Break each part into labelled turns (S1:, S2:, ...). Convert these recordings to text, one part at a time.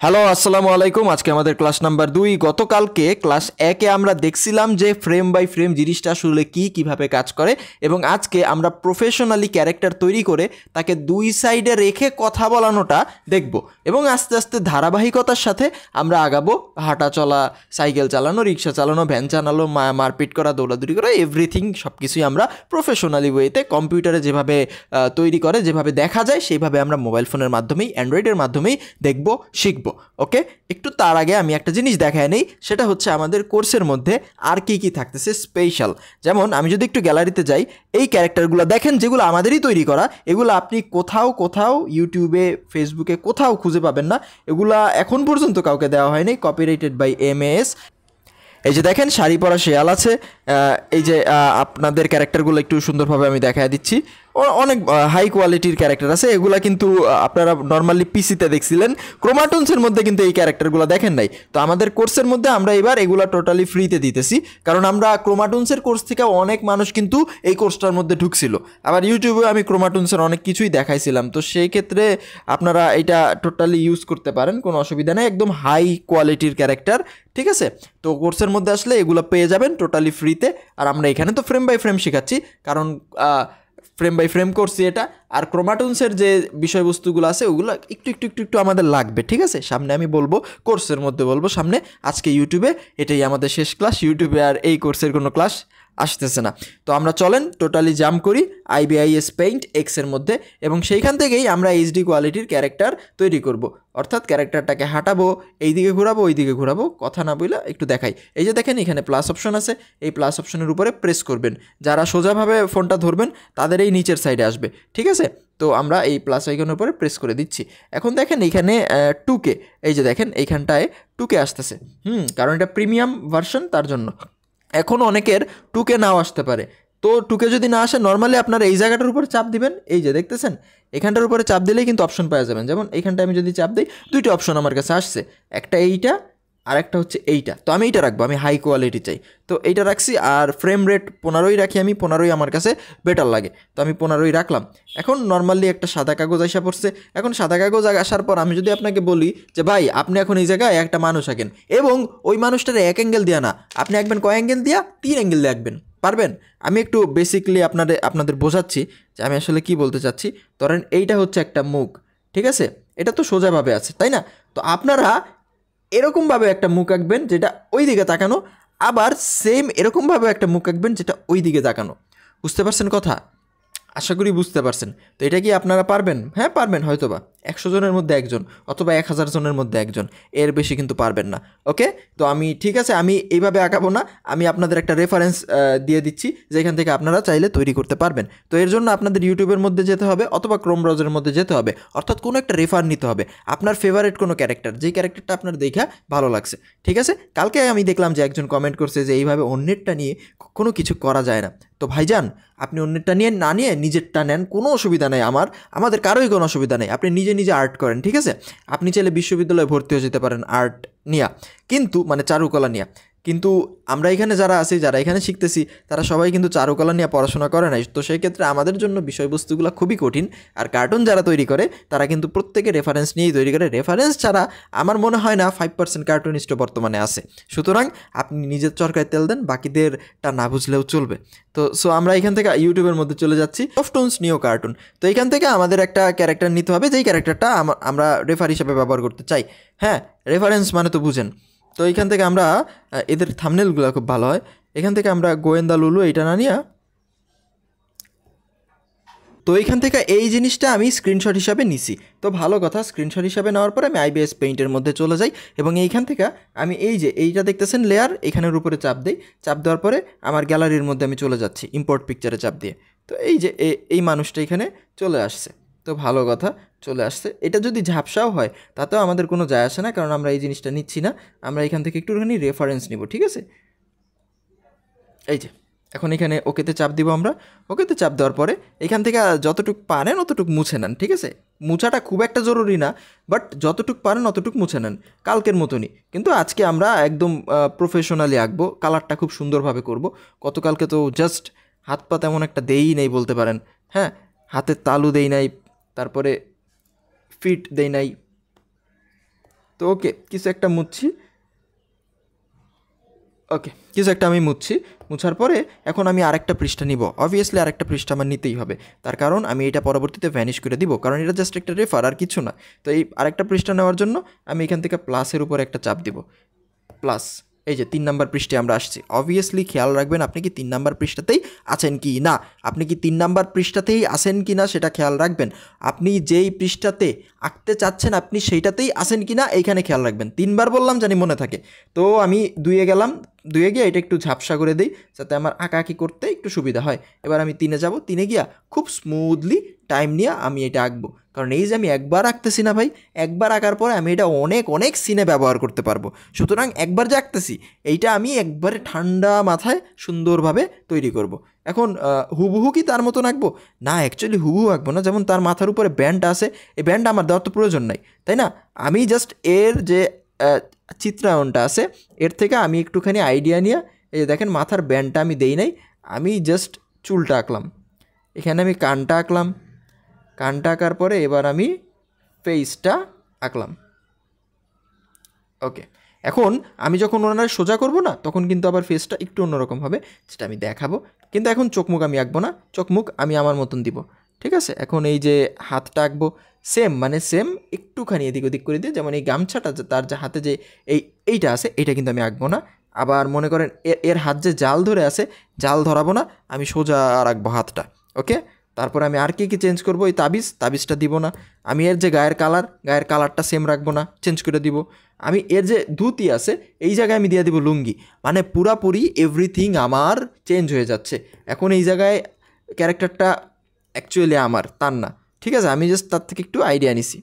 S1: Hello, আসসালামু আলাইকুম। আজকে আমাদের ক্লাস নাম্বার 2। গতকালকে ক্লাস 1-এ আমরা দেখছিলাম যে ফ্রেম বাই ফ্রেম জিনিসটা আসলে কিভাবে কাজ করে, এবং আজকে আমরা প্রফেশনালি ক্যারেক্টার তৈরি করে তাকে দুই সাইডে রেখে কথা বলানোটা দেখব, এবং আস্তে আস্তে ধারাবাহিকতার সাথে আমরা আগাবো। হাঁটা চলা, সাইকেল চালানো, রিক্সা চালানো, ভ্যান চালানো, মারপিট করা, দৌড়াদৌড়ি করা, এভরিথিং সব কিছুই আমরা প্রফেশনালি ওয়েতে কম্পিউটারে যেভাবে তৈরি করে, যেভাবে দেখা যায় সেইভাবে আমরা মোবাইল ফোনের মাধ্যমেই, অ্যান্ড্রয়েডের মাধ্যমেই দেখব, শিখব। ওকে, একটু তার আগে আমি একটা জিনিস দেখায় নেই, সেটা হচ্ছে আমাদের কোর্সের মধ্যে আর কি থাকতেছে স্পেশাল। যেমন আমি যদি একটু গ্যালারিতে যাই, এই ক্যারেক্টারগুলো দেখেন যেগুলো আমাদেরই তৈরি করা, এগুলো আপনি কোথাও ইউটিউবে, ফেসবুকে কোথাও খুঁজে পাবেন না। এগুলা এখন পর্যন্ত কাউকে দেওয়া হয়নি, কপিরাইটেড বাই MAS। এই যে দেখেন, শাড়ি পরা শেয়াল আছে। এই যে আপনাদের ক্যারেক্টারগুলো একটু সুন্দরভাবে আমি দেখায় দিচ্ছি। অনেক হাই কোয়ালিটির ক্যারেক্টার আছে, এগুলা কিন্তু আপনারা নর্মালি পিসিতে দেখছিলেন, ক্রোমাটুনসের মধ্যে কিন্তু এই ক্যারেক্টারগুলো দেখেন নাই। তো আমাদের কোর্সের মধ্যে আমরা এবার এগুলো টোটালি ফ্রিতে দিতেছি, কারণ আমরা ক্রোমাটুনসের কোর্স থেকে অনেক মানুষ কিন্তু এই কোর্সটার মধ্যে ঢুকছিল। আবার ইউটিউবে আমি ক্রোমাটুনসের অনেক কিছুই দেখাইছিলাম, তো সেই ক্ষেত্রে আপনারা এটা টোটালি ইউজ করতে পারেন, কোনো অসুবিধা নেই। একদম হাই কোয়ালিটির ক্যারেক্টার, ঠিক আছে? তো কোর্সের মধ্যে আসলে এগুলো পেয়ে যাবেন টোটালি ফ্রিতে। আর আমরা এখানে তো ফ্রেম বাই ফ্রেম শেখাচ্ছি, কারণ ফ্রেম বাই ফ্রেম করছি এটা। আর ক্রোমাটুনসের যে বিষয়বস্তুগুলো আছে ওগুলো একটু আমাদের লাগবে, ঠিক আছে? সামনে আমি বলবো, কোর্সের মধ্যে বলবো সামনে। আজকে ইউটিউবে এটাই আমাদের শেষ ক্লাস, ইউটিউবে আর এই কোর্সের কোনো ক্লাস আসতেছে না। তো আমরা চলেন টোটালি জাম্প করি IBIS Paint X এর মধ্যে, এবং সেইখান থেকেই আমরা HD কোয়ালিটির ক্যারেক্টার তৈরি করব। অর্থাৎ ক্যারেক্টারটাকে হাঁটাবো, এইদিকে ঘোরাবো, ওইদিকে ঘোরাবো, কথা না বইলা একটু দেখাই। এই যে দেখেন, এখানে প্লাস অপশন আছে, এই প্লাস অপশনের উপরে প্রেস করবেন। যারা সোজাভাবে ফোনটা ধরবেন তাদের এই নিচের সাইডে আসবে, ঠিক আছে? তো আমরা এই প্লাস আইকনের উপরে প্রেস করে দিচ্ছি। এখন দেখেন এইখানে 2K, এই যে দেখেন এইখানটায় 2K আসতেছে, কারণ এটা প্রিমিয়াম ভার্সন, তার জন্য। এখন অনেকের 2K নাও আসতে পারে। তো 2K যদি না আসে, নর্মালি আপনারা এই জায়গাটার উপরে চাপ দিবেন, এই যে দেখতেছেন এখানটার উপরে চাপ দিলেই কিন্তু অপশন পাওয়া যাবেন। যেমন এইখানটা আমি যদি চাপ দিই, দুইটা অপশন আমার কাছে আসছে, একটা এইটা আর একটা হচ্ছে এইটা। তো আমি এইটা রাখবো, আমি হাই কোয়ালিটি চাই, তো এইটা রাখছি। আর ফ্রেম রেট 15 রাখি আমি, 15 আমার কাছে বেটার লাগে, তো আমি 15 রাখলাম। এখন নর্মালি একটা সাদা কাগজ আসা পড়ছে। এখন সাদা কাগজ আসার পর আমি যদি আপনাকে বলি যে ভাই, আপনি এখন এই জায়গায় একটা মানুষ আঁকেন, এবং ওই মানুষটার 1 অ্যাঙ্গেল দিয়া না, আপনি আঁকবেন কয় অ্যাঙ্গেল দিয়া? 3 অ্যাঙ্গেল দিয়ে আঁকবেন, পারবেন? আমি একটু বেসিকলি আপনাদের বোঝাচ্ছি যে আমি আসলে কি বলতে চাচ্ছি। ধরেন এইটা হচ্ছে একটা মুখ, ঠিক আছে? এটা তো সোজাভাবে আছে, তাই না? তো আপনারা এরকমভাবে একটা মুখ আঁকবেন যেটা ওই দিকে তাকানো, আবার সেম এরকমভাবে একটা মুখ আঁকবেন যেটা ওই দিকে তাকানো। বুঝতে পারছেন কথা? আশা করি বুঝতে পারছেন। তো এটা কি আপনারা পারবেন? হ্যাঁ পারবেন, হয়তোবা 100 জনের মধ্যে একজন, অথবা 1000 জনের মধ্যে একজন, এর বেশি কিন্তু পারবেন না। ওকে, তো আমি ঠিক আছে, আমি এইভাবে আঁকাবো না, আমি আপনাদের একটা রেফারেন্স দিয়ে দিচ্ছি, যেখান থেকে আপনারা চাইলে তৈরি করতে পারবেন। তো এর জন্য আপনাদের ইউটিউবের মধ্যে যেতে হবে, অথবা ক্রোম ব্রাউজারের মধ্যে যেতে হবে, অর্থাৎ কোনো একটা রেফার নিতে হবে, আপনার ফেভারিট কোনো ক্যারেক্টার, যেই ক্যারেক্টারটা আপনার দেখা ভালো লাগছে, ঠিক আছে? কালকে আমি দেখলাম যে একজন কমেন্ট করছে যে এইভাবে অন্যেরটা নিয়ে কোনো কিছু করা যায় না। তো ভাইজান, আপনি অন্যেরটা না নিয়ে নিজেরটা নেন, কোনো অসুবিধা নেই, আমাদের কারোই কোনো অসুবিধা নেই। আপনি নিজে আর্ট করেন, ঠিক আছে? আপনি চাইলে বিশ্ববিদ্যালয়ে ভর্তি হয়ে যেতে পারেন আর্ট নিয়া, কিন্তু মানে চারুকলা নিয়া। কিন্তু আমরা এখানে যারা আছি, যারা এখানে শিখতেছি, তারা সবাই কিন্তু চারুকলা নিয়ে পড়াশোনা করে নাই। তো সেই ক্ষেত্রে আমাদের জন্য বিষয়বস্তুগুলো খুবই কঠিন। আর কার্টুন যারা তৈরি করে, তারা কিন্তু প্রত্যেকে রেফারেন্স নিয়েই তৈরি করে। রেফারেন্স ছাড়া আমার মনে হয় না 5% কার্টুনিস্টও বর্তমানে আছে। সুতরাং আপনি নিজের চরকায় তেল দেন, বাকিদেরটা না বুঝলেও চলবে। তো আমরা এখান থেকে ইউটিউবের মধ্যে চলে যাচ্ছি, সফটুনস নিও কার্টুন। তো এখান থেকে আমাদের একটা ক্যারেক্টার নিতে হবে, যেই ক্যারেক্টারটা আমরা রেফার হিসাবে ব্যবহার করতে চাই। হ্যাঁ, রেফারেন্স মানে তো বুঝেন। তো এইখান থেকে আমরা এদের থাম্বনেলগুলো খুব ভালো হয়, এখান থেকে আমরা গোয়েন্দা লুলু এইটা না নিয়া, তো এইখান থেকে এই জিনিসটা আমি স্ক্রিনশট হিসাবে নিছি। তো ভালো কথা, স্ক্রিনশট হিসাবে নেওয়ার পরে আমি IBIS পেইন্টের মধ্যে চলে যাই, এবং এইখান থেকে আমি এই যে এইটা দেখতেছেন লেয়ার, এখানের উপরে চাপ দিই। চাপ দেওয়ার পরে আমার গ্যালারির মধ্যে আমি চলে যাচ্ছি, ইম্পোর্ট পিকচারে চাপ দিয়ে। তো এই যে এই মানুষটা এখানে চলে আসছে, তো ভালো কথা, চলে আসছে। এটা যদি ঝাপসাও হয় তাতেও আমাদের কোনো যায় আসে না, কারণ আমরা এই জিনিসটা নিচ্ছি না, আমরা এখান থেকে একটুখানি রেফারেন্স নিব, ঠিক আছে? এই যে এখন এখানে ওকেতে চাপ দিব আমরা। ওকেতে চাপ দেওয়ার পরে এখান থেকে যতটুকু পারেন অতটুকু মুছে নেন, ঠিক আছে? মুছাটা খুব একটা জরুরি না, বাট যতটুকু পারেন অতটুকু মুছে নেন, কালকের মতনই। কিন্তু আজকে আমরা একদম প্রফেশনালি আঁকবো, কালারটা খুব সুন্দরভাবে করব। গতকালকে তো জাস্ট হাত পা তেমন একটা দেই নেই বলতে পারেন। হ্যাঁ, হাতের তালু দেই নাই, তারপরে ফিট দেই নাই, তো ওকে কিছু একটা মুছছি, ওকে কিছু একটা আমি মুছার পরে এখন আমি আরেকটা পৃষ্ঠা নিব। অবভিয়াসলি আরেকটা পৃষ্ঠা আমার নিতেই হবে, তার কারণ আমি এটা পরবর্তীতে ভ্যানিশ করে দিব, কারণ এটা জাস্ট একটা রেফার আর কিছু না। তো এই আরেকটা পৃষ্ঠা নেওয়ার জন্য আমি এখান থেকে প্লাসের উপর একটা চাপ দিব, প্লাস। এই যে 3 নাম্বার পৃষ্ঠায় আমরা আসছি। অবভিয়াসলি খেয়াল রাখবেন আপনি কি 3 নাম্বার পৃষ্ঠাতেই আছেন কি না, আপনি কি 3 নাম্বার পৃষ্ঠাতেই আছেন কি না সেটা খেয়াল রাখবেন। আপনি যেই পৃষ্ঠাতে আঁকতে চাচ্ছেন আপনি সেইটাতেই আছেন কি না এইখানে খেয়াল রাখবেন। 3বার বললাম জানি মনে থাকে। তো আমি 2-এ গেলাম, 2-এ গিয়ে এটা একটু ঝাপসা করে দিই যাতে আমার আঁকাআঁকি করতে একটু সুবিধা হয়। এবার আমি 3-এ যাব, 3-এ গিয়া খুব স্মুথলি টাইম নিয়ে আমি এটা আঁকবো, কারণ এই যে আমি একবার আঁকতেছি না ভাই, একবার আঁকার পরে আমি এটা অনেক অনেক সিনে ব্যবহার করতে পারবো। সুতরাং একবার যে আঁকতেছি এইটা আমি একবারে ঠান্ডা মাথায় সুন্দরভাবে তৈরি করব। এখন হুবহু কি তার মতন আঁকবো না, অ্যাকচুয়ালি হুবহু আঁকবো না। যেমন তার মাথার উপরে ব্যান্ড আছে, এই ব্যান্ড আমার দেওয়ার তো প্রয়োজন নাই, তাই না? আমি জাস্ট এর যে চিত্রায়নটা আছে এর থেকে আমি একটুখানি আইডিয়া নিয়ে, এই দেখেন মাথার ব্যান্ডটা আমি দেই নাই, আমি জাস্ট চুলটা আঁকলাম, এখানে আমি কানটা আঁকলাম, কানটা আঁকার পরে এবার আমি ফেসটা আঁকলাম। ওকে, এখন আমি যখন ওনারা সোজা করব না তখন কিন্তু আবার ফেসটা একটু অন্যরকম হবে, সেটা আমি দেখাবো। কিন্তু এখন চোখমুখ আমি আঁকবো না, চোখমুখ আমি আমার মতন দিব, ঠিক আছে? এখন এই যে হাতটা আঁকবো সেম, মানে সেম একটুখানি এদিক ওদিক করে দিয়ে, যেমন এই গামছাটা তার যে হাতে যে এইটা আছে এইটা কিন্তু আমি আঁকবো না। আবার মনে করেন এর হাত যে জাল ধরে আছে, জাল ধরাবো না, আমি সোজা রাখবো হাতটা। ওকে, তারপর আমি আর কি চেঞ্জ করবো, এই তাবিজটা দিব না। আমি এর যে গায়ের কালারটা সেম রাখবো না, চেঞ্জ করে দিব। আমি এর যে ধুতি আছে এই জায়গায় আমি দিয়ে দিব লুঙ্গি, মানে পুরাপুরি এভরিথিং আমার চেঞ্জ হয়ে যাচ্ছে। এখন এই জায়গায় ক্যারেক্টারটা অ্যাকচুয়ালি আমার, তার না, ঠিক আছে? আমি জাস্ট তার থেকে একটু আইডিয়া নিছি।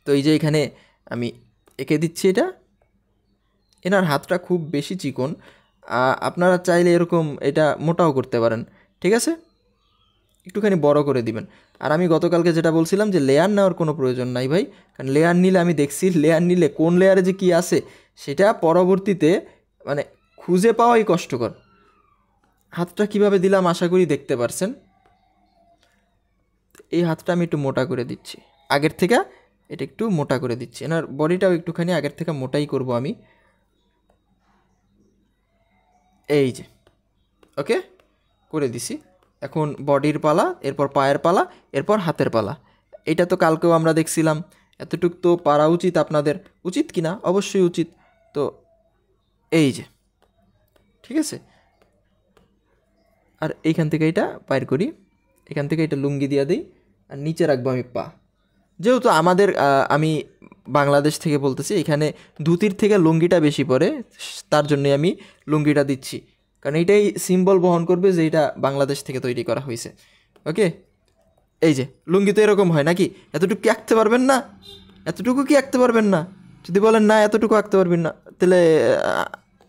S1: তো এই যে এখানে আমি এঁকে দিচ্ছি এটা, এনার হাতটা খুব বেশি চিকন, আপনারা চাইলে এরকম এটা মোটাও করতে পারেন, ঠিক আছে? একটুখানি বড় করে দিবেন। আর আমি গতকালকে যেটা বলছিলাম যে লেয়ার নেওয়ার কোনো প্রয়োজন নাই ভাই, কারণ লেয়ার নিলে আমি দেখছি লেয়ার নিলে কোন লেয়ারে যে কী আছে সেটা পরবর্তীতে মানে খুঁজে পাওয়াই কষ্টকর। হাতটা কিভাবে দিলাম আশা করি দেখতে পারছেন। এই হাতটা আমি একটু মোটা করে দিচ্ছি, আগের থেকে এটা একটু মোটা করে দিচ্ছি। এনার বডিটাও একটুখানি আগের থেকে মোটাই করব আমি, এই যে ওকে করে দিছি। এখন বডির পালা, এরপর পায়ের পালা, এরপর হাতের পালা। এটা তো কালকেও আমরা দেখছিলাম, এতটুক তো পারা উচিত আপনাদের, উচিত কি না? অবশ্যই উচিত। তো এই যে ঠিক আছে, আর এইখান থেকে এটা বাইর করি, এখান থেকে এটা লুঙ্গি দিয়ে দিই, আর নিচে রাখবো আমি পা। যেহেতু আমাদের আমি বাংলাদেশ থেকে বলতেছি, এখানে ধুতির থেকে লুঙ্গিটা বেশি পড়ে, তার জন্যে আমি লুঙ্গিটা দিচ্ছি, কারণ এইটাই সিম্বল বহন করবে যে এটা বাংলাদেশ থেকে তৈরি করা হয়েছে। ওকে, এই যে লুঙ্গি তো এরকম হয় নাকি? এতটুকু কি আঁকতে পারবেন না? এতটুকু কি আঁকতে পারবেন না? যদি বলেন না এতটুকু আঁকতে পারবেন না, তাহলে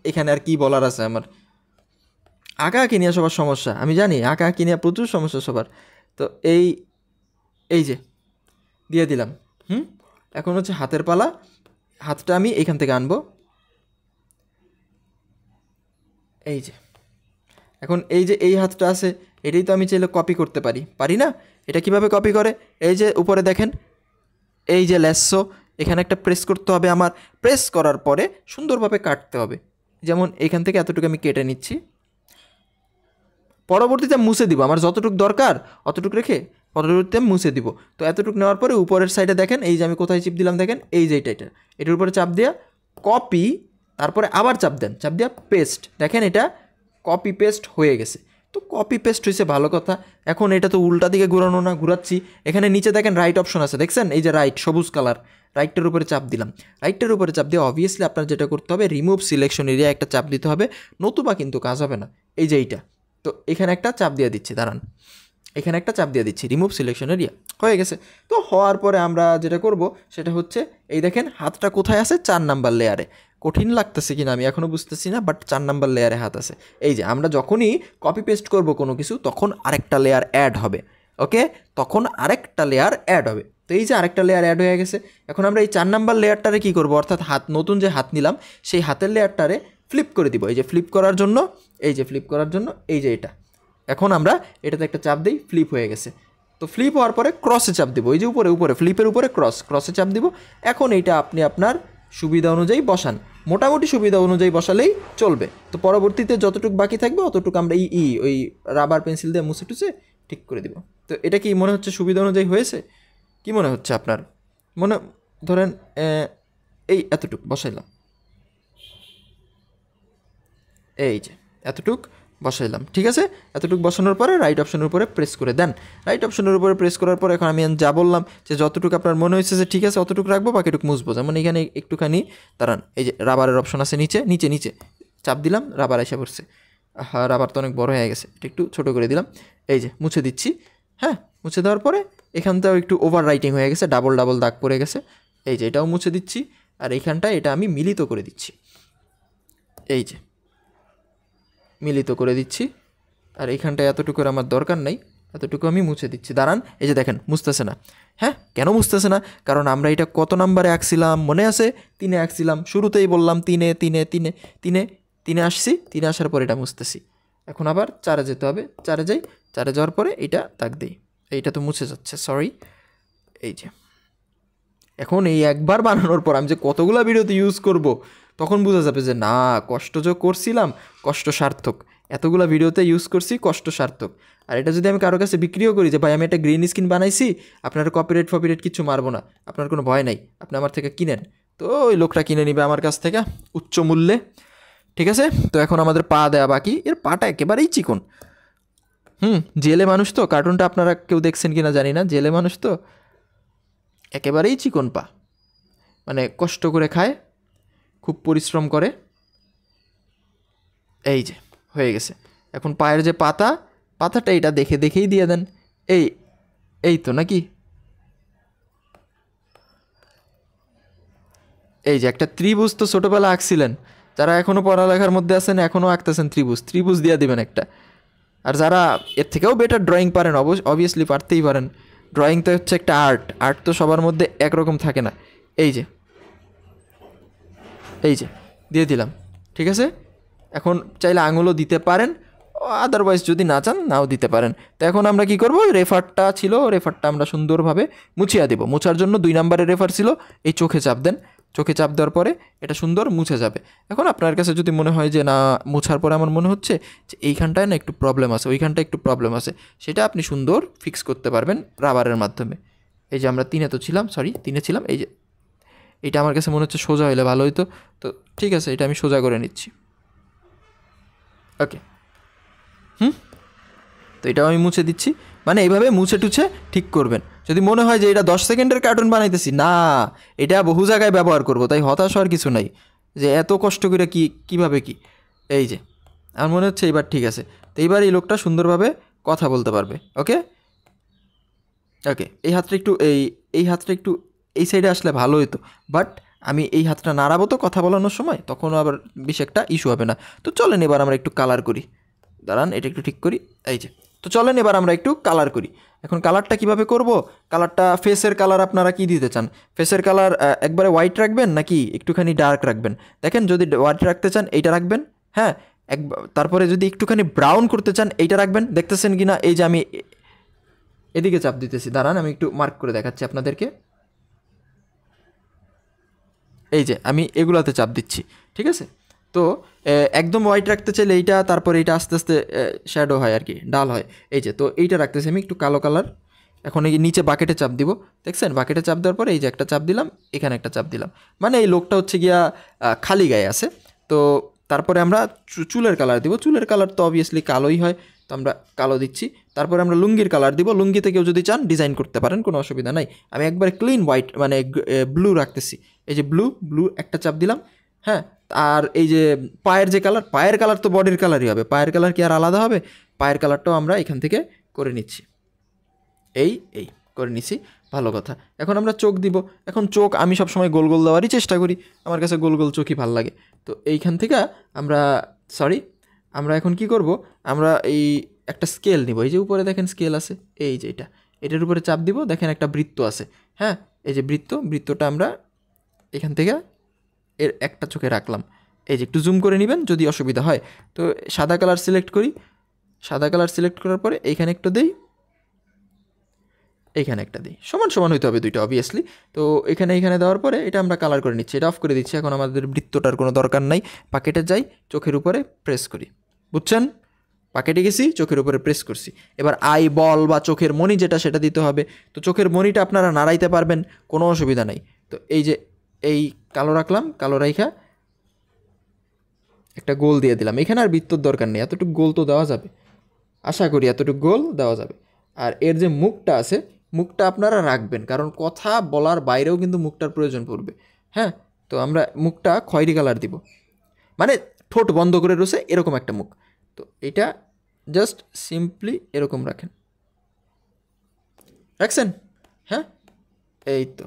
S1: এখানে আর কি বলার আছে আমার? আঁকাআঁকি নিয়ে সবার সমস্যা আমি জানি, আঁকাআঁকি নিয়ে প্রচুর সমস্যা সবার। তো এই যে দিয়ে দিলাম। এখন হচ্ছে হাতের পালা, হাতটা আমি এইখান থেকে আনবো, এই যে। এখন এই যে এই হাতটা আছে এটাই তো আমি চাইলে কপি করতে পারি না? এটা কিভাবে কপি করে? এই যে উপরে দেখেন এই যে ল্যাসো, এখানে একটা প্রেস করতে হবে আমার, প্রেস করার পরে সুন্দরভাবে কাটতে হবে। যেমন এখান থেকে এতটুকু আমি কেটে নিচ্ছি, পরবর্তীতে মুছে দিব, আমার যতটুকু দরকার অতটুকু রেখে পরবর্তীতে মুছে দিব। তো এতটুকু নেওয়ার পরে উপরের সাইডে দেখেন এই যে আমি কোথায় চিপ দিলাম, দেখেন এই যে এটার উপরে চাপ দেওয়া কপি, তারপরে আবার চাপ দেওয়া পেস্ট, দেখেন এটা কপি পেস্ট হয়ে গেছে। তো কপি পেস্ট হয়েছে, ভালো কথা। এখন এটা তো উল্টা দিকে ঘুরানো না, ঘুরাচ্ছি। এখানে নিচে দেখেন রাইট অপশন আছে, দেখছেন এই যে রাইট সবুজ কালার, রাইটটার উপরে চাপ দিলাম। রাইটটার উপরে চাপ দিয়ে অবভিয়াসলি আপনার যেটা করতে হবে রিমুভ সিলেকশন এরিয়া একটা চাপ দিতে হবে, নতুবা কিন্তু কাজ হবে না। এই যে এইটা, তো এখানে একটা চাপ দিয়ে দিচ্ছি, দাঁড়ান, এখানে একটা চাপ দিয়ে দিচ্ছি, রিমুভ সিলেকশন এরিয়া হয়ে গেছে। তো হওয়ার পরে আমরা যেটা করব সেটা হচ্ছে এই দেখেন হাতটা কোথায় আছে, 4 নাম্বার লেয়ারে। কঠিন লাগতেছে কিনা আমি এখনও বুঝতেছি না, বাট 4 নাম্বার লেয়ারে হাত আছে। এই যে আমরা যখনই কপি পেস্ট করব কোনো কিছু তখন আরেকটা লেয়ার অ্যাড হবে। ওকে, তখন আরেকটা লেয়ার অ্যাড হবে। তো এই যে আরেকটা লেয়ার অ্যাড হয়ে গেছে। এখন আমরা এই 4 নাম্বার লেয়ারটারে কী করবো, অর্থাৎ নতুন যে হাত নিলাম সেই হাতের লেয়ারটারে ফ্লিপ করে দিব। এই যে ফ্লিপ করার জন্য, এই যে ফ্লিপ করার জন্য এই যে এটা, এখন আমরা এটাতে একটা চাপ দিই, ফ্লিপ হয়ে গেছে। তো ফ্লিপ হওয়ার পরে ক্রসে চাপ দিব, এই যে উপরে উপরে ফ্লিপের উপরে ক্রসে চাপ দিব। এখন এইটা আপনি আপনার সুবিধা অনুযায়ী বসান, মোটামুটি সুবিধা অনুযায়ী বসালেই চলবে। তো পরবর্তীতে যতটুকু বাকি থাকবে অতটুকু আমরা ওই রাবার পেন্সিল দিয়ে মুছে টুছে ঠিক করে দিব। তো এটা কি মনে হচ্ছে সুবিধা অনুযায়ী হয়েছে? কি মনে হচ্ছে আপনার? মনে ধরেন এই এতটুক বসাইলাম, এই যে এতটুক বসাইলাম, ঠিক আছে। এতটুকু বসানোর পরে রাইট অপশনের উপরে প্রেস করে দেন। রাইট অপশনের উপরে প্রেস করার পরে এখন আমি যা বললাম যে যতটুকু আপনার মনে হয়েছে যে ঠিক আছে অতটুকু রাখবো, বাকিটুকু মুছবো। যেমন এখানে একটুখানি দাঁড়ান, এই যে রাবারের অপশন আছে নিচে নিচে নিচে চাপ দিলাম, রাবার এসে পড়ছে। হ্যাঁ, রাবার তো অনেক বড় হয়ে গেছে, এটা একটু ছোটো করে দিলাম। এই যে মুছে দিচ্ছি। হ্যাঁ, মুছে দেওয়ার পরে এখানটাও একটু ওভার রাইটিং হয়ে গেছে, ডাবল ডাবল দাগ পড়ে গেছে। এই যে এটাও মুছে দিচ্ছি। আর এইখানটায় এটা আমি মিলিত করে দিচ্ছি, এই যে মিলিত করে দিচ্ছি। আর এইখানটায় এতটুকুর আমার দরকার নাই, এতটুকু আমি মুছে দিচ্ছি। দাঁড়ান, এই যে দেখেন মুছতেছে না। হ্যাঁ, কেন মুছতেছে না? কারণ আমরা এটা কত নাম্বারে আঁকছিলাম মনে আছে? 3-এ আঁকছিলাম, শুরুতেই বললাম 3-এ আসছি, 3-এ আসার পর এটা মুছতেছি। এখন আবার 4-এ যেতে হবে, 4-এ যাই, 4-এ যাওয়ার পরে এইটা দাগ দিই। এইটা তো মুছে যাচ্ছে, সরি। এই যে এখন এই একবার বানানোর পর আমি যে কতগুলো ভিডিওতে ইউজ করব, তখন বোঝা যাবে যে না, কষ্ট যে করছিলাম কষ্ট সার্থক, এতগুলো ভিডিওতে ইউজ করছি, কষ্ট সার্থক। আর এটা যদি আমি কারো কাছে বিক্রিও করি যে ভাই আমি একটা গ্রিন স্ক্রিন বানাইছি, আপনার কপিরাইট কিছু মারবো না, আপনার কোনো ভয় নাই, আপনি আমার থেকে কিনেন, তো ওই লোকটা কিনে নিবে আমার কাছ থেকে উচ্চ মূল্যে, ঠিক আছে। তো এখন আমাদের পা দেওয়া বাকি। এর পাটা একেবারেই চিকন। জেলে মানুষ তো, কার্টুনটা আপনারা কেউ দেখছেন কিনা জানি না, জেলে মানুষ তো একেবারেই চিকন পা, মানে কষ্ট করে খায়, খুব পরিশ্রম করে। এই যে হয়ে গেছে। এখন পায়ের যে পাতাটা এটা দেখেই দিয়ে দেন। এই তো নাকি, এই যে একটা ত্রিভুজ তো ছোটোবেলা আঁকছিলেন, যারা এখনও পড়ালেখার মধ্যে আছেন এখনও আঁকতেছেন ত্রিভুজ দিয়ে দিবেন একটা। আর যারা এর থেকেও বেটার ড্রয়িং পারেন, অবভিয়াসলি পারতেই পারেন, ড্রয়িং তো হচ্ছে একটা আর্ট তো সবার মধ্যে একরকম থাকে না। এই যে দিয়ে দিলাম, ঠিক আছে। এখন চাইলে আঙুলও দিতে পারেন, আদারওয়াইজ যদি না চান নাও দিতে পারেন। তো এখন আমরা কি করব, রেফারটা আমরা সুন্দরভাবে মুছিয়ে দেবো। মোছার জন্য 2 নম্বরের রেফার ছিল, এই চোখে চাপ দেন, চোখে চাপ দেওয়ার পরে এটা সুন্দর মুছে যাবে। এখন আপনার কাছে যদি মনে হয় যে না, মোছার পরে আমার মনে হচ্ছে যে এইখানটায় না একটু প্রবলেম আছে, ওইখানটায় একটু প্রবলেম আছে, সেটা আপনি সুন্দর ফিক্স করতে পারবেন রাবারের মাধ্যমে। এই যে আমরা 3-এ ছিলাম, এই যে এটা আমার কাছে মনে হচ্ছে সোজা হইলে ভালো হইতো, তো ঠিক আছে, এটা আমি সোজা করে নিচ্ছি। ওকে, তো এটাও আমি মুছে দিচ্ছি। মানে এইভাবে মুছে টুছে ঠিক করবেন। যদি মনে হয় যে এটা 10 সেকেন্ডের কার্টুন বানাইতেছি, না, এটা বহু জায়গায় ব্যবহার করব, তাই হতাশ হওয়ার কিছু নাই যে এত কষ্ট করে কীভাবে কি। এই যে আমার মনে হচ্ছে এইবার ঠিক আছে। তো এইবার এই লোকটা সুন্দরভাবে কথা বলতে পারবে। ওকে, এই হাতটা একটু এই সাইডে আসলে ভালো হতো, বাট আমি এই হাতটা নাড়াবো তো কথা বলানোর সময়, তখন আবার বেশি একটা ইস্যু হবে না। তো চলেন এবার আমরা একটু কালার করি। দাঁড়ান, এটা একটু ঠিক করি। এই যে, তো চলেন এবার আমরা একটু কালার করি। এখন কালারটা কিভাবে করব? কালারটা, ফেসের কালার আপনারা কি দিতে চান? ফেসের কালার একবারে হোয়াইট রাখবেন নাকি একটুখানি ডার্ক রাখবেন? দেখেন, যদি হোয়াইট রাখতে চান এইটা রাখবেন, হ্যাঁ। তারপরে যদি একটুখানি ব্রাউন করতে চান এইটা রাখবেন। দেখতেছেন কি না, এই যে আমি এদিকে চাপ দিতেছি, দাঁড়ান আমি একটু মার্ক করে দেখাচ্ছি আপনাদেরকে। এই যে আমি এগুলাতে চাপ দিচ্ছি, ঠিক আছে। তো একদম হোয়াইট রাখতে চাইলে এইটা, তারপরে এইটা আস্তে আস্তে শ্যাডো হয় আর কি, ডাল হয়। এই যে, তো এইটা রাখতেছি আমি একটু কালো কালার। এখন এই নিচে বাকেটে চাপ দিব, দেখছেন? বাকেটে চাপ দেওয়ার পরে এই যে একটা চাপ দিলাম, এখানে একটা চাপ দিলাম, মানে এই লোকটা হচ্ছে গিয়া খালি গায়ে আছে। তো তারপরে আমরা চুলের কালার দিব। চুলের কালার তো অবভিয়াসলি কালোই হয়, তো আমরা কালো দিচ্ছি। তারপরে আমরা লুঙ্গির কালার দিব। লুঙ্গিতে কেউ যদি চান ডিজাইন করতে পারেন, কোনো অসুবিধা নাই। আমি একবারে ক্লিন হোয়াইট মানে ব্লু রাখতেছি। এই যে ব্লু একটা চাপ দিলাম, হ্যাঁ। আর এই যে পায়ের কালার তো বডির কালারই হবে, পায়ের কালার কি আর আলাদা হবে? পায়ের কালারটাও আমরা এখান থেকে করে নিচ্ছি। এই করে নিছি, ভালো কথা। এখন আমরা চোখ দিব। এখন চোখ আমি সবসময় গোল গোল দেওয়ারই চেষ্টা করি, আমার কাছে গোল গোল চোখই ভালো লাগে। তো এইখান থেকে আমরা এখন কি করব, আমরা এই একটা স্কেল নিব। এই যে উপরে দেখেন স্কেল আছে, এই যে এটার উপরে চাপ দিব, দেখেন একটা বৃত্ত আছে, হ্যাঁ। এই যে বৃত্তটা আমরা এখান থেকে এর একটা চোখে রাখলাম। এই যে একটু জুম করে নেবেন যদি অসুবিধা হয়। তো সাদা কালার সিলেক্ট করি, সাদা কালার সিলেক্ট করার পরে এইখানে একটু দেই, এইখানে একটা দিই, সমান সমান হইতে হবে দুইটা অবভিয়াসলি। তো এখানে দেওয়ার পরে এটা আমরা কালার করে নিচ্ছি, এটা অফ করে দিচ্ছি। এখন আমাদের বৃত্তটার কোনো দরকার নাই। পাকেটে যাই, চোখের উপরে প্রেস করি, বুঝছেন? পাকেটে গেছি, চোখের উপরে প্রেস করছি। এবার আই বল বা চোখের মণি যেটা সেটা দিতে হবে। তো চোখের মণিটা আপনারা নাড়াইতে পারবেন, কোনো অসুবিধা নাই। তো এই যে এই কালো রাখলাম, কালো রাইখা একটা গোল দিয়ে দিলাম। এখানে আর বৃত্তর দরকার নেই, এতটুকু গোল তো দেওয়া যাবে, আশা করি এতটুকু গোল দেওয়া যাবে। আর এর যে মুখটা আছে, মুখটা আপনারা রাখবেন, কারণ কথা বলার বাইরেও কিন্তু মুখটার প্রয়োজন পড়বে। হ্যাঁ, তো আমরা মুখটা খয়েরি কালার দিব, মানে ঠোঁট বন্ধ করে রয়েছে এরকম একটা মুখ। তো এটা জাস্ট সিম্পলি এরকম রাখছেন। হ্যাঁ, এই তো।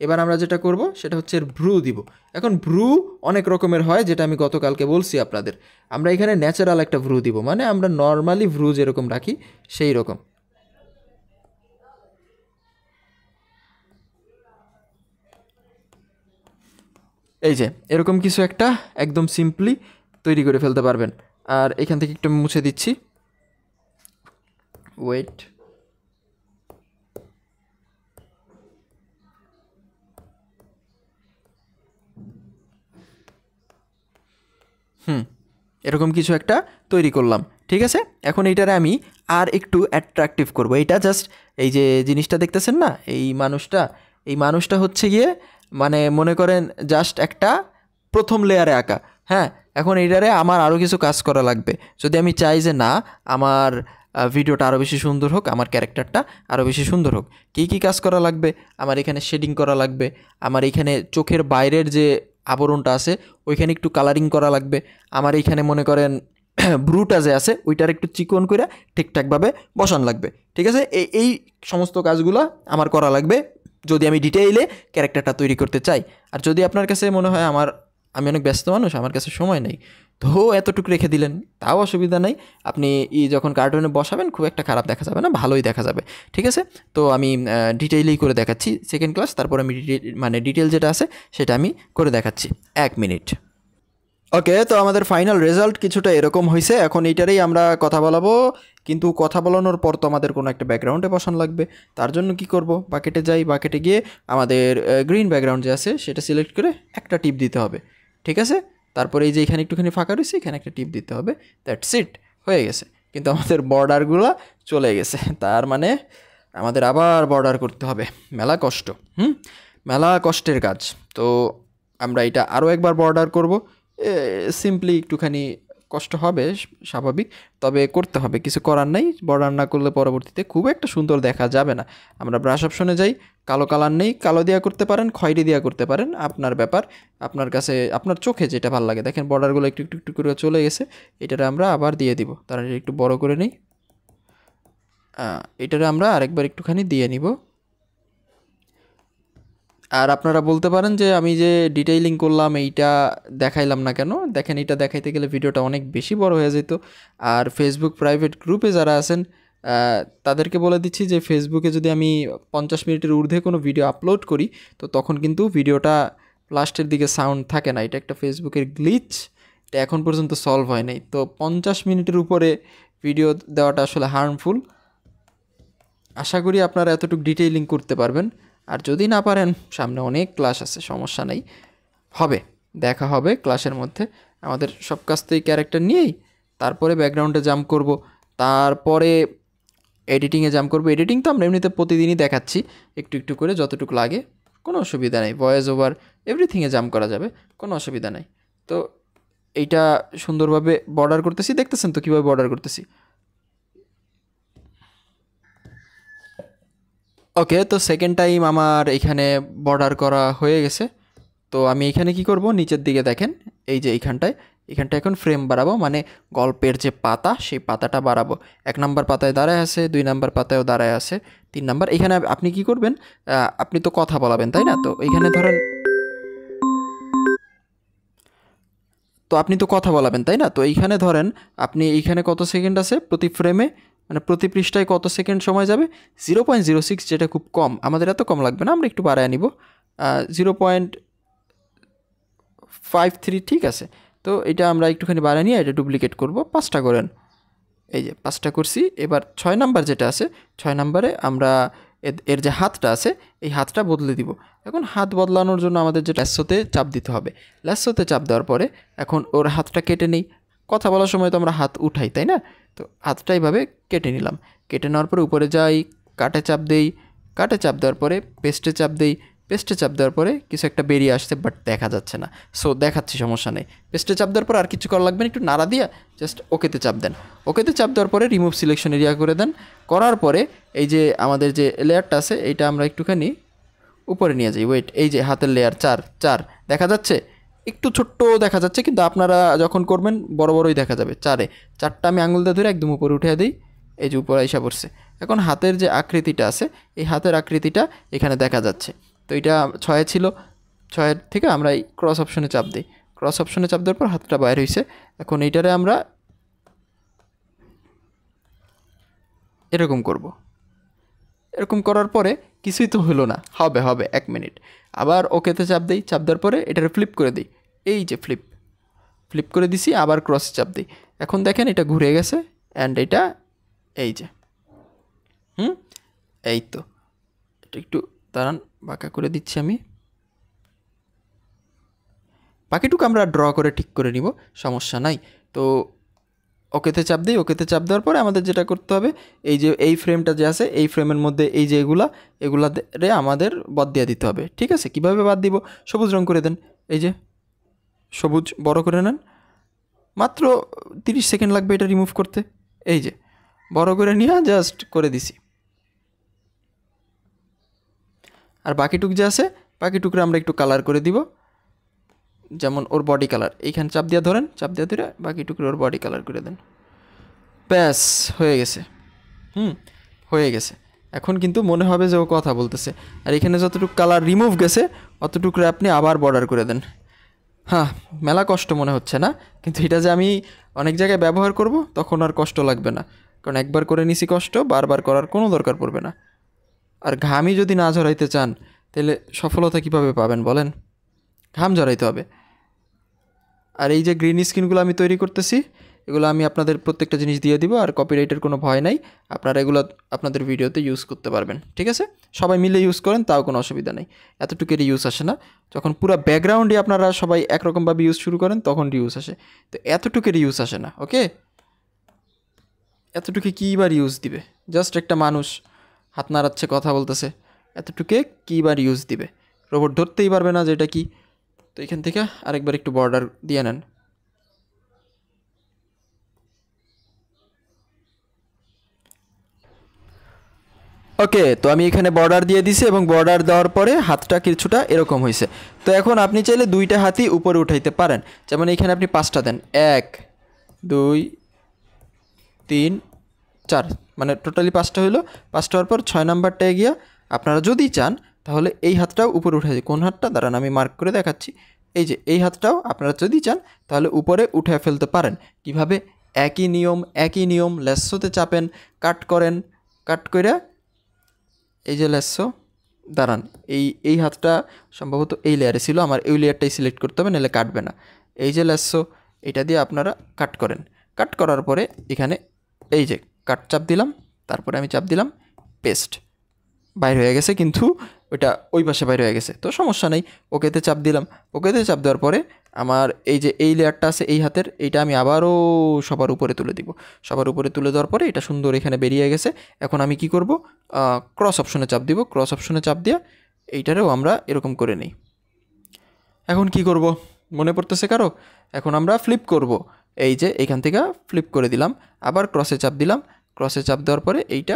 S1: এবার আমরা যেটা করব সেটা হচ্ছে এর ভ্রু দিব। এখন ভ্রু অনেক রকমের হয়, যেটা আমি গতকালকে বলছি আপনাদের। আমরা এখানে ন্যাচারাল একটা ভ্রু দিব, মানে আমরা নর্মালি ভ্রু যেরকম রাখি সেই রকম। এই যে এরকম কিছু একটা একদম সিম্পলি তৈরি করে ফেলতে পারবেন। আর এখান থেকে একটু মুছে দিচ্ছি, ওয়েট। এরকম কিছু একটা তৈরি করলাম, ঠিক আছে। এখন এইটারে আমি আর একটু অ্যাট্রাকটিভ করব। এইটা জাস্ট এই যে জিনিসটা দেখতেছেন না, এই মানুষটা হচ্ছে গিয়ে মানে মনে করেন জাস্ট একটা প্রথম লেয়ারে আঁকা। হ্যাঁ, এখন এইটারে আমার আরও কিছু কাজ করা লাগবে। যদি আমি চাই যে না, আমার ভিডিওটা আরও বেশি সুন্দর হোক, আমার ক্যারেক্টারটা আরও বেশি সুন্দর হোক, কী কী কাজ করা লাগবে? আমার এখানে শেডিং করা লাগবে, আমার এখানে চোখের বাইরের যে আবরণটা আছে ওইখানে একটু কালারিং করা লাগবে, আমার এইখানে মনে করেন ব্রুটা যে আছে ওইটার একটু চিকন করে ঠিকঠাকভাবে বসান লাগবে, ঠিক আছে। এই সমস্ত কাজগুলো আমার করা লাগবে যদি আমি ডিটেইলে ক্যারেক্টারটা তৈরি করতে চাই। আর যদি আপনার কাছে মনে হয় আমি অনেক ব্যস্ত মানুষ, আমার কাছে সময় নেই, তো এতটুকু রেখে দিলেন, তাও অসুবিধা নেই। আপনি যখন কার্টুনে বসাবেন খুব একটা খারাপ দেখা যাবে না, ভালোই দেখা যাবে, ঠিক আছে। তো আমি ডিটেইলেই করে দেখাচ্ছি সেকেন্ড ক্লাস, তারপর আমি ডিটেল যেটা আছে সেটা আমি করে দেখাচ্ছি 1 মিনিট। ওকে, তো আমাদের ফাইনাল রেজাল্ট কিছুটা এরকম হয়েছে। এখন এইটারেই আমরা কথা বলাবো, কিন্তু কথা বলানোর পর তো আমাদের কোনো একটা ব্যাকগ্রাউন্ডে বসানো লাগবে। তার জন্য কি করব, বাকেটে যাই, বাকেটে গিয়ে আমাদের গ্রিন ব্যাকগ্রাউন্ড যে আছে সেটা সিলেক্ট করে একটা টিপ দিতে হবে, ঠিক আছে। তারপরে এই যে এখানে একটুখানি ফাঁকা রয়েছে, এখানে একটা টিপ দিতে হবে, দ্যাটস ইট, হয়ে গেছে। কিন্তু আমাদের বর্ডারগুলো চলে গেছে, তার মানে আমাদের আবার বর্ডার করতে হবে, মেলা কষ্ট, মেলা কষ্টের কাজ। তো আমরা এটা আরও একবার বর্ডার করব। সিম্পলি একটুখানি কষ্ট হবে, স্বাভাবিক, তবে করতে হবে, কিছু করার নাই। বর্ডার না করলে পরবর্তীতে খুব একটা সুন্দর দেখা যাবে না। আমরা ব্রাশ অপশনে যাই, কালো কালার নেই, কালো দেওয়া করতে পারেন, খয়েরি দেওয়া করতে পারেন, আপনার ব্যাপার, আপনার কাছে আপনার চোখে যেটা ভালো লাগে। দেখেন বর্ডারগুলো একটু একটু একটু করে চলে গেছে, এটারে আমরা আবার দিয়ে দিব। তারা একটু বড় করে নিই, এটারে আমরা আরেকবার একটুখানি দিয়ে নিব। আর আপনারা বলতে পারেন যে আমি যে ডিটেইলিং করলাম এইটা দেখাইলাম না কেন। দেখেন, এটা দেখাইতে গেলে ভিডিওটা অনেক বেশি বড় হয়ে যেত। আর ফেসবুক প্রাইভেট গ্রুপে যারা আছেন তাদেরকে বলে দিচ্ছি যে ফেসবুকে যদি আমি 50 মিনিটের ঊর্ধ্বে কোনো ভিডিও আপলোড করি, তো তখন কিন্তু ভিডিওটা লাস্টের দিকে সাউন্ড থাকে না। এটা একটা ফেসবুকের গ্লিচ, এটা এখন পর্যন্ত সলভ হয় নাই। তো 50 মিনিটের উপরে ভিডিও দেওয়াটা আসলে হার্মফুল। আশা করি আপনারা এতটুকু ডিটেইলিং করতে পারবেন। আর যদি না পারেন, সামনে অনেক ক্লাস আছে, সমস্যা নেই, দেখা হবে ক্লাসের মধ্যে। আমাদের সব কাজ তো এই ক্যারেক্টার নিয়েই, তারপরে ব্যাকগ্রাউন্ডে জাম্প করব, তারপরে এডিটিংয়ে জাম্প করব। এডিটিং তো আমরা এমনিতে প্রতিদিনই দেখাচ্ছি একটু একটু করে, যতটুকু লাগে, কোনো অসুবিধা নেই। ভয়েস ওভার এভরিথিংয়ে জাম্প করা যাবে, কোনো অসুবিধা নেই। তো এইটা সুন্দরভাবে বর্ডার করতেছি, দেখতেছেন তো কীভাবে বর্ডার করতেছি। ওকে, তো সেকেন্ড টাইম আমার এখানে বর্ডার করা হয়ে গেছে। তো আমি এখানে কি করব, নিচের দিকে দেখেন, এই যে এইখানটায় এখন ফ্রেম বাড়াবো, মানে গল্পের যে পাতা সেই পাতাটা বাড়াবো। 1 নাম্বার পাতায় দাঁড়ায় আছে, 2 নাম্বার পাতায়ও দাঁড়ায় আছে, 3 নাম্বার। এখানে আপনি কি করবেন, আপনি তো কথা বলাবেন তাই না, তো এইখানে ধরেন, তো এইখানে ধরেন আপনি এইখানে কত সেকেন্ড আছে প্রতি ফ্রেমে, মানে প্রতি পৃষ্ঠায় কত সেকেন্ড সময় যাবে, 0.06, যেটা খুব কম। আমাদের এত কম লাগবে না, আমরা একটু বাড়ায় নিব, 0.53, ঠিক আছে। তো এটা আমরা একটুখানি বাড়ায় নিয়ে এটা ডুপ্লিকেট করব, 5টা করেন, এই যে 5টা করছি। এবার 6 নাম্বার যেটা আছে 6 নাম্বারে আমরা এর যে হাতটা আছে এই হাতটা বদলে দিব। এখন হাত বদলানোর জন্য আমাদের যে ল্যাসোতে চাপ দিতে হবে। ল্যাসোতে চাপ দেওয়ার পরে এখন ওর হাতটা কেটে নেই। কথা বলার সময় তো আমরা হাত উঠাই, তাই না? তো হাতটা এইভাবে কেটে নিলাম। কেটে নেওয়ার পরে উপরে যাই, কাটে চাপ দেই, কাটে চাপ দেওয়ার পরে পেস্টে চাপ দেই, পেস্টে চাপ দেওয়ার পরে কিছু একটা বেরিয়ে আসছে বাট দেখা যাচ্ছে না। সো দেখাচ্ছি, সমস্যা নেই। পেস্টে চাপ দেওয়ার পর আর কিছু করা লাগবে না, একটু নাড়া দিয়ে জাস্ট ওকেতে চাপ দেন। ওকেতে চাপ দেওয়ার পরে রিমুভ সিলেকশন এরিয়া করে দেন। করার পরে এই যে আমাদের যে লেয়ারটা আছে এইটা আমরা একটুখানি উপরে নিয়ে যাই। ওয়েট, এই যে হাতের লেয়ার 4 দেখা যাচ্ছে, একটু ছোট্ট দেখা যাচ্ছে কিন্তু আপনারা যখন করবেন বড় বড়ই দেখা যাবে। 4টা আমি আঙুল দিয়ে ধরে একদম উপরে উঠে দিই। এই যে উপরে আইসা পড়ছে। এখন হাতের যে আকৃতিটা আছে এই হাতের আকৃতিটা এখানে দেখা যাচ্ছে। তো এটা 6 ছিল, 6 থেকে আমরা এই ক্রস অপশনে চাপ দিই। ক্রস অপশনে চাপ দেওয়ার পর হাতটা বাইর হয়েছে। এখন এইটারে আমরা এরকম করব। এরকম করার পরে কিছুই তো হলো না, হবে 1 মিনিট। আবার ওকেতে চাপ দিই। চাপ দেওয়ার পরে এটারে ফ্লিপ করে দিই। এই যে ফ্লিপ করে দিছি। আবার ক্রসে চাপ দিই। এখন দেখেন এটা ঘুরে গেছে অ্যান্ড এটা এই যে এই তো। এটা একটু দাঁড়ান, বাঁকা করে দিচ্ছি আমি। বাকিটুকু আমরা ড্র করে ঠিক করে নিব, সমস্যা নাই। তো ওকেতে চাপ দিই। ওকেতে চাপ দেওয়ার পরে আমাদের যেটা করতে হবে, এই যে এই ফ্রেমটা যে আছে এই ফ্রেমের মধ্যে এই যে এগুলারে আমাদের বাদ দিয়ে দিতে হবে। ঠিক আছে, কিভাবে বাদ দিব? সবুজ রং করে দেন। এই যে সবুজ বড় করে নেন। মাত্র 30 সেকেন্ড লাগবে এটা রিমুভ করতে। এই যে বড় করে নিয়ে জাস্ট করে দিছি। আর বাকিটুক যে আছে বাকিটুকরে আমরা একটু কালার করে দিব, যেমন ওর বডি কালার। এইখানে চাপ দিয়ে ধরেন, চাপ দিয়ে ধরে বাকিটুকরে ওর বডি কালার করে দেন। ব্যাস হয়ে গেছে। হয়ে গেছে। এখন কিন্তু মনে হবে যে ও কথা বলতেছে। আর এখানে যতটুকু কালার রিমুভ গেছে অতটুকুরে আপনি আবার বর্ডার করে দেন। হ্যাঁ, মেলা কষ্ট মনে হচ্ছে না, কিন্তু এটা যে আমি অনেক জায়গায় ব্যবহার করব তখন আর কষ্ট লাগবে না, কারণ একবার করে নিছি কষ্ট, বারবার করার কোনো দরকার পড়বে না। আর ঘামই যদি না ঝরাইতে চান তাহলে সফলতা কিভাবে পাবেন বলেন? ঘাম ঝরাইতে হবে। আর এই যে গ্রিন স্ক্রিনগুলো আমি তৈরি করতেছি এগুলো আমি আপনাদের প্রত্যেকটা জিনিস দিয়ে দিব, আর কপিরাইটের কোনো ভয় নাই। আপনারা এগুলো আপনাদের ভিডিওতে ইউজ করতে পারবেন। ঠিক আছে, সবাই মিলে ইউজ করেন তাও কোনো অসুবিধা নেই। এতটুকুর ইউজ আসে না। যখন পুরো ব্যাকগ্রাউন্ডে আপনারা সবাই একরকমভাবে ইউজ শুরু করেন তখন ইউজ আসে, তো এতটুকুর ইউজ আসে না। ওকে, এতটুকু কীবার ইউজ দিবে? জাস্ট একটা মানুষ হাত নাড়াচ্ছে, কথা বলতেছে, এতটুকু কীবার ইউজ দিবে? রোবট ধরতেই পারবে না যে এটা কি। তো এখান থেকে আরেকবার একটু বর্ডার দিয়ে নেন। ওকে, তো আমি এখানে বর্ডার দিয়ে দিছি এবং বর্ডার দেওয়ার পরে হাতটা কিছুটা এরকম হয়েছে। তো এখন আপনি চাইলে 2টা হাতই উপরে উঠাইতে পারেন। যেমন এখানে আপনি 5টা দেন, 1 2 3 4, মানে টোটালি 5টা হইলো। 5টা হওয়ার পর 6 নাম্বারটায় গিয়া আপনারা যদি চান তাহলে এই হাতটাও উপরে উঠাই দিই। কোন হাতটা দাঁড়ান আমি মার্ক করে দেখাচ্ছি। এই যে এই হাতটাও আপনারা যদি চান তাহলে উপরে উঠে ফেলতে পারেন। কিভাবে? একই নিয়ম ল্যাসোতে চাপেন, কাট করেন, কাট করে এই যে ল্যাসো, দাঁড়ান এই হাতটা সম্ভবত এই লেয়ারে ছিল, আমার এই লেয়ারটাই সিলেক্ট করতে হবে, নাহলে কাটবে না। এই যে ল্যাসো এটা দিয়ে আপনারা কাট করেন। কাট করার পরে এখানে এই যে কাট চাপ দিলাম, তারপরে আমি চাপ দিলাম পেস্ট, বাইর হয়ে গেছে, কিন্তু ওইটা ওই পাশে বাইর হয়ে গেছে, তো সমস্যা নেই। ওকেতে চাপ দিলাম। ওকেতে চাপ দেওয়ার পরে আমার এই যে এই লেয়ারটা আছে এই হাতের, এইটা আমি আবারও সবার উপরে তুলে দিব। সবার উপরে তুলে দেওয়ার পরে এটা সুন্দর এখানে বেরিয়ে গেছে। এখন আমি কি করব? ক্রস অপশনে চাপ দিব। ক্রস অপশনে চাপ দিয়ে এইটারেও আমরা এরকম করে নিই। এখন কি করব মনে পড়তেছে কারো? এখন আমরা ফ্লিপ করব। এই যে এইখান থেকে ফ্লিপ করে দিলাম, আবার ক্রসে চাপ দিলাম। ক্রসে চাপ দেওয়ার পরে এইটা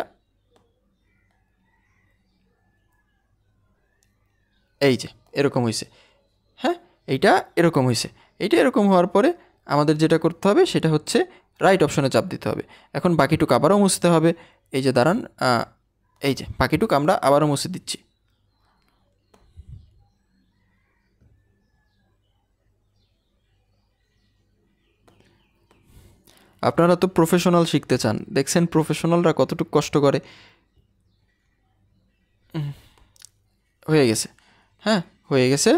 S1: এই যে এরকম হয়েছে। হ্যাঁ, এইটা এরকম হয়েছে। এইটা এরকম হওয়ার পরে আমাদের যেটা করতে হবে সেটা হচ্ছে রাইট অপশনে চাপ দিতে হবে। এখন বাকিটুকু আবারও মুছতে হবে। এই যে দাঁড়ান, এই যে বাকিটুকু আমরা আবারও মুছে দিচ্ছি। আপনারা তো প্রফেশনাল শিখতে চান, দেখছেন প্রফেশনালরা কতটুকু কষ্ট করে। হয়ে গেছে, হ্যাঁ হয়ে গেছে।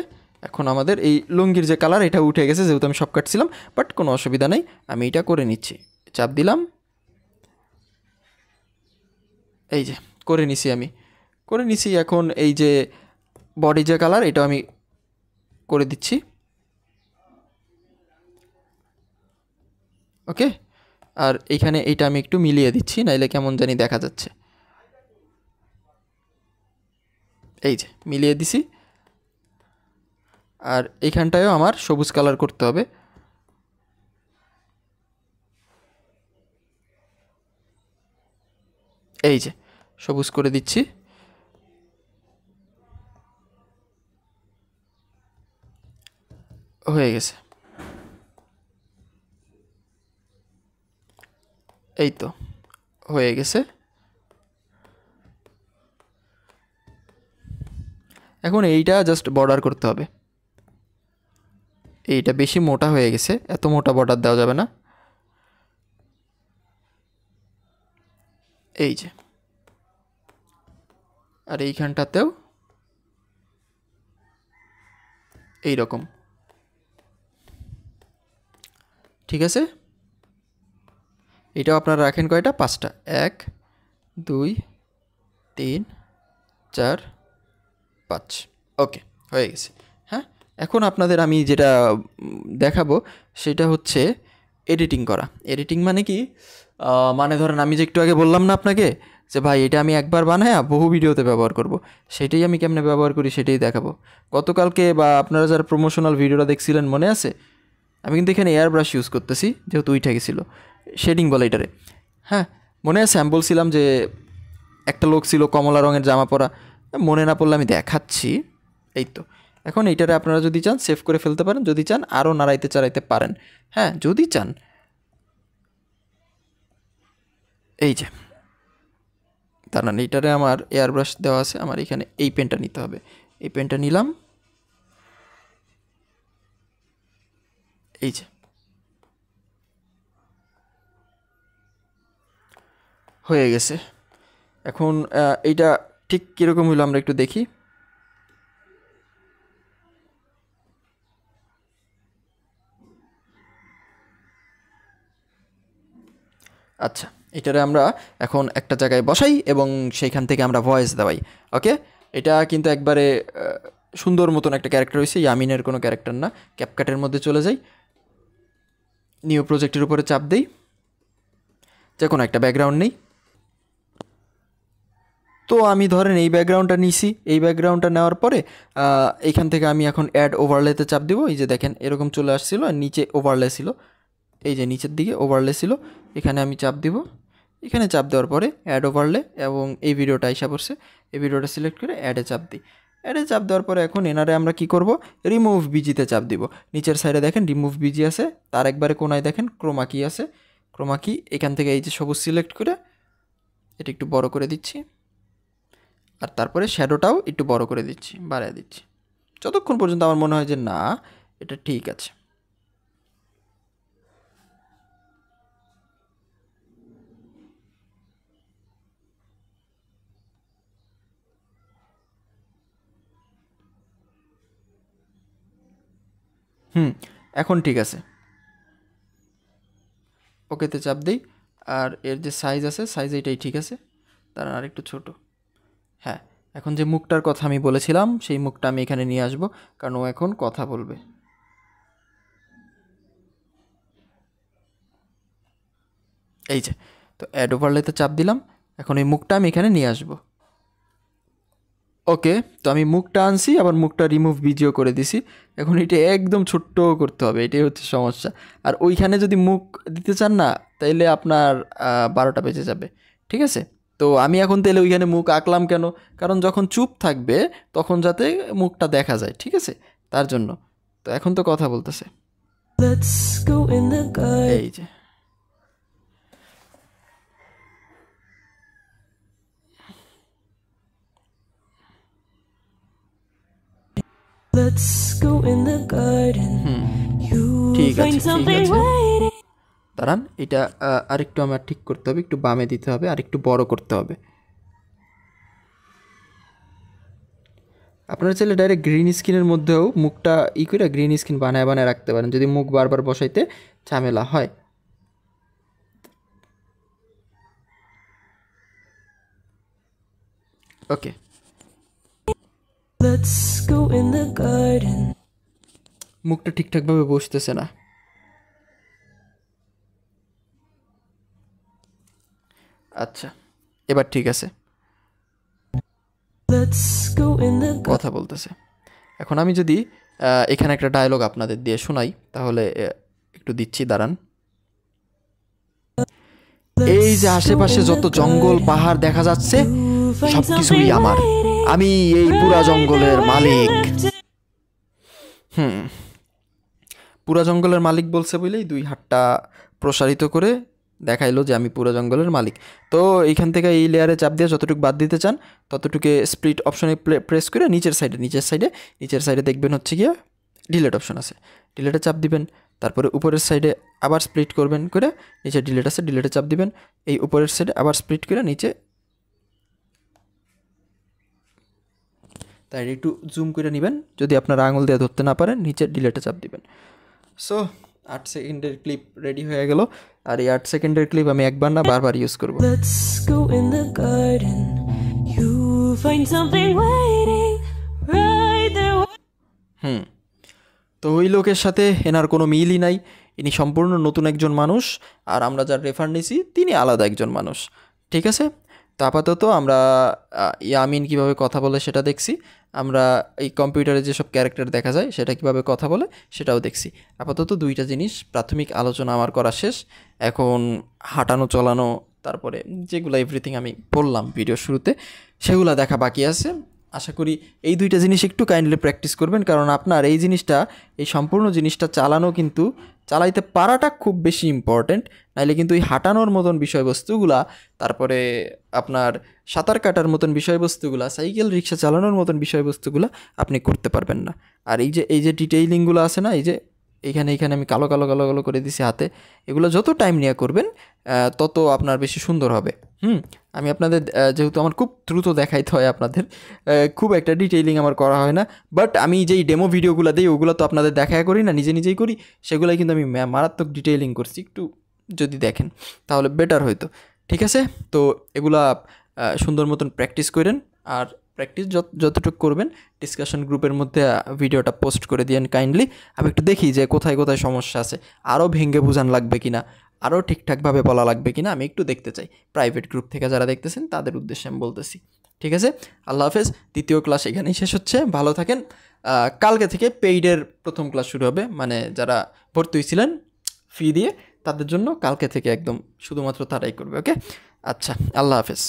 S1: এখন আমাদের এই লুঙ্গির যে কালার এটা উঠে গেছে, যেহেতু আমি সব কাটছিলাম, বাট কোনো অসুবিধা নেই, আমি এটা করে নিচ্ছি। চাপ দিলাম, এই যে করে নিছি এখন এই যে বডি যে কালার এটা আমি করে দিচ্ছি। ওকে, আর এইখানে এইটা আমি একটু মিলিয়ে দিচ্ছি, নাইলে কেমন জানি দেখা যাচ্ছে। এই যে মিলিয়ে দিছি। আর এইখানটায়ও আমার সবুজ কালার করতে হবে। এই যে সবুজ করে দিচ্ছি। হয়ে গেছে। এই তো হয়ে গেছে। এখন এইটা জাস্ট বর্ডার করতে হবে। এইটা বেশি মোটা হয়ে গেছে, এত মোটা বর্ডার দেওয়া যাবে না। এই যে, আর এইখানটাতেও এই রকম। ঠিক আছে, এটাও আপনারা রাখেন কয়টা, 5টা। 1 2 3 4 5। ওকে, হয়ে গেছে। হ্যাঁ, এখন আপনাদের আমি যেটা দেখাবো সেটা হচ্ছে এডিটিং করা। এডিটিং মানে কি, মানে ধরেন আমি যে একটু আগে বললাম না আপনাকে যে ভাই এটা আমি একবার বানায় বহু ভিডিওতে ব্যবহার করব, সেটাই আমি কেমনে ব্যবহার করি সেটাই দেখাবো। গতকালকে বা আপনারা যারা প্রমোশনাল ভিডিওটা দেখছিলেন মনে আছে, আমি কিন্তু এখানে এয়ার ব্রাশ ইউজ করতেছি, যেহেতু উইঠা গেছিলো, শেডিং বলে এটারে। হ্যাঁ, মনে আছে আমি বলছিলাম যে একটা লোক ছিল কমলা রঙের জামা পরা, মনে না পড়লে আমি দেখাচ্ছি। এই তো, এখন এইটারে আপনারা যদি চান সেভ করে ফেলতে পারেন, যদি চান আরও নাড়াইতে চাড়াইতে পারেন। হ্যাঁ, যদি চান। এই যে দাঁড়ান, এইটারে আমার এয়ার ব্রাশ দেওয়া আছে, আমার এখানে এই পেনটা নিতে হবে। এই পেনটা নিলাম। এই যে হয়ে গেছে। এখন এইটা ঠিক কীরকম হইলো আমরা একটু দেখি। আচ্ছা, এটারে আমরা এখন একটা জায়গায় বসাই এবং সেইখান থেকে আমরা ভয়েস দেওয়াই। ওকে, এটা কিন্তু একবারে সুন্দর মতন একটা ক্যারেক্টার হয়েছে, ইয়ামিনের কোনো ক্যারেক্টার না। ক্যাপকাটের মধ্যে চলে যাই, নিউ প্রজেক্টের উপরে চাপ দেই, যে কোনো একটা ব্যাকগ্রাউন্ড নেই। তো আমি ধরেন এই ব্যাকগ্রাউন্ডটা নিছি, এই ব্যাকগ্রাউন্ডটা নেওয়ার পরে এইখান থেকে আমি এখন অ্যাড ওভারলেতে চাপ দিব। এই যে দেখেন এরকম চলে আসছিল, আর নিচে ওভারলে ছিল, এই যে নিচের দিকে ওভারলে ছিল, এখানে আমি চাপ দিব। এখানে চাপ দেওয়ার পরে অ্যাড ওভারলে, এবং এই ভিডিওটা আইসা পড়ছে, এই ভিডিওটা সিলেক্ট করে অ্যাডে চাপ দিই। অ্যাডে চাপ দেওয়ার পরে এখন এনারে আমরা কি করব, রিমুভ বিজিতে চাপ দিব। নিচের সাইডে দেখেন রিমুভ বিজি আছে, তার একবারে কোনায় দেখেন ক্রোমা কি আছে, ক্রোমা কি, এখান থেকে এই যে সবুজ সিলেক্ট করে এটা একটু বড় করে দিচ্ছি, আর তারপরে শ্যাডোটাও একটু বড় করে দিচ্ছি, বাড়িয়ে দিচ্ছি, যতক্ষণ পর্যন্ত আমার মনে হয় যে না এটা ঠিক আছে। এখন ঠিক আছে, ওকেতে চাপ দিই। আর এর যে সাইজ আছে, সাইজ এইটাই ঠিক আছে, তার আর একটু ছোট। হ্যাঁ, এখন যে মুখটার কথা আমি বলেছিলাম সেই মুখটা আমি এখানে নিয়ে আসবো, কারণ ও এখন কথা বলবে। এই যে, তো অ্যাড ওভারলেতে চাপ দিলাম, এখন এই মুখটা আমি এখানে নিয়ে আসবো। ওকে, তো আমি মুখটা আনছি, আবার মুখটা রিমুভ ভিডিও করে দিছি। এখন এটা একদম ছোট্ট করতে হবে, এটাই হচ্ছে সমস্যা। আর ওইখানে যদি মুখ দিতে চান না, তাইলে আপনার 12টা বেজে যাবে। ঠিক আছে, তো আমি এখন তাহলে ওইখানে মুখ আঁকলাম কেন, কারণ যখন চুপ থাকবে তখন যাতে মুখটা দেখা যায়, ঠিক আছে, তার জন্য। তো এখন তো কথা বলতেছে। এই যে ঠিক আছে, দাঁড়ান, এটা আরেকটু আমার ঠিক করতে হবে, একটু বামে দিতে হবে, আর একটু বড় করতে হবে। আপনারা চাইলে ডাইরেক্ট গ্রিন স্ক্রিনের মধ্যেও মুখটা করে গ্রিন স্ক্রিন বানায় বানায় রাখতে পারেন, যদি মুখ বারবার বসাইতে ঝামেলা হয়। ওকে,
S2: Let's go in the garden.
S1: মুখটা ঠিকঠাকভাবে বসতেছে না। আচ্ছা, এবার ঠিক আছে,
S2: Let's go in the garden.
S1: কথা বলতেছে। এখন আমি যদি এখানে একটা ডায়লগ আপনাদের দিয়ে শোনাই, তাহলে একটু দিচ্ছি, দাঁড়ান। এই যে আশেপাশে যত জঙ্গল পাহাড় দেখা যাচ্ছে সবকিছুই আমার, আমি এই পুরা জঙ্গলের মালিক। পুরা জঙ্গলের মালিক বলছে বলেই দুই হাতটা প্রসারিত করে দেখাইলো যে আমি পুরো জঙ্গলের মালিক। তো এইখান থেকে এই লেয়ারে চাপ দিয়ে যতটুকু বাদ দিতে চান ততটুকু স্প্লিট অপশনে প্রেস করে নিচের সাইডে দেখবেন হচ্ছে গিয়ে ডিলেট অপশন আছে, ডিলেটে চাপ দিবেন। তারপরে উপরের সাইডে আবার স্প্লিট করবেন করে নিচে ডিলেট আছে, ডিলেটে চাপ দিবেন। এই উপরের সাইডে আবার স্প্লিট করে নিচে, তাই একটু জুম করে নেবেন, যদি আপনারা আঙুল দিয়ে ধরতে না পারেন নিচে ডিলেটে চাপ দিবেন। সো 8 সেকেন্ডের ক্লিপ রেডি হয়ে গেল। আর এই 8 সেকেন্ডের ক্লিপ আমি একবার না বারবার ইউজ করব।
S2: Let's go in the garden. You find something waiting right there.
S1: তো ওই লোকের সাথে এনার কোনো মিলই নাই, ইনি সম্পূর্ণ নতুন একজন মানুষ, আর আমরা যার রেফার নিছি তিনি আলাদা একজন মানুষ। ঠিক আছে, তো আপাতত আমরা ইয়ামিন কিভাবে কথা বলে সেটা দেখছি, আমরা এই কম্পিউটারে যেসব ক্যারেক্টার দেখা যায় সেটা কিভাবে কথা বলে সেটাও দেখছি। আপাতত দুইটা জিনিস প্রাথমিক আলোচনা আমার করা শেষ। এখন হাঁটানো চলানো, তারপরে যেগুলো এভরিথিং আমি বললাম ভিডিও শুরুতে সেগুলো দেখা বাকি আছে। আশা করি এই দুইটা জিনিস একটু কাইন্ডলি প্র্যাকটিস করবেন, কারণ আপনার এই জিনিসটা, এই সম্পূর্ণ জিনিসটা চালানো কিন্তু চালাইতে পারাটা খুব বেশি ইম্পর্ট্যান্ট। নাইলে কিন্তু এই হাঁটানোর মতন বিষয়বস্তুগুলা, তারপরে আপনার সাঁতার কাটার মতন বিষয়বস্তুগুলা, সাইকেল রিক্সা চালানোর মতন বিষয়বস্তুগুলা আপনি করতে পারবেন না। আর এই যে ডিটেইলিংগুলো আছে না, এই যে এইখানে আমি কালো করে দিছি হাতে, এগুলো যত টাইম নিয়ে করবেন তত আপনার বেশি সুন্দর হবে। আমি আপনাদের যেহেতু আমার খুব দ্রুত দেখাইতে হয়, আপনাদের খুব একটা ডিটেইলিং আমার করা হয় না, বাট আমি যেই ডেমো ভিডিওগুলো দিই ওগুলো তো আপনাদের দেখায় করি না, নিজেই করি, সেগুলোই কিন্তু আমি মারাত্মক ডিটেইলিং করছি। একটু যদি দেখেন তাহলে বেটার হইতো। ঠিক আছে, তো এগুলা সুন্দর মতন প্র্যাকটিস করেন, আর প্র্যাকটিস যতটুকু করবেন ডিসকাশন গ্রুপের মধ্যে ভিডিওটা পোস্ট করে দিয়েন কাইন্ডলি। আমি একটু দেখি যে কোথায় সমস্যা আছে, আরও ভেঙে বোঝান লাগবে কিনা, আরও ঠিকঠাকভাবে বলা লাগবে কিনা, আমি একটু দেখতে চাই। প্রাইভেট গ্রুপ থেকে যারা দেখতেছেন তাদের উদ্দেশ্যে আমি বলতেছি। ঠিক আছে, আল্লাহ হাফেজ। দ্বিতীয় ক্লাস এখানেই শেষ হচ্ছে, ভালো থাকেন। কালকে থেকে পেইডের প্রথম ক্লাস শুরু হবে, মানে যারা ভর্তি হয়েছিলেন ফি দিয়ে তাদের জন্য কালকে থেকে একদম শুধুমাত্র তারাই করবে। ওকে, আচ্ছা, আল্লাহ হাফেজ।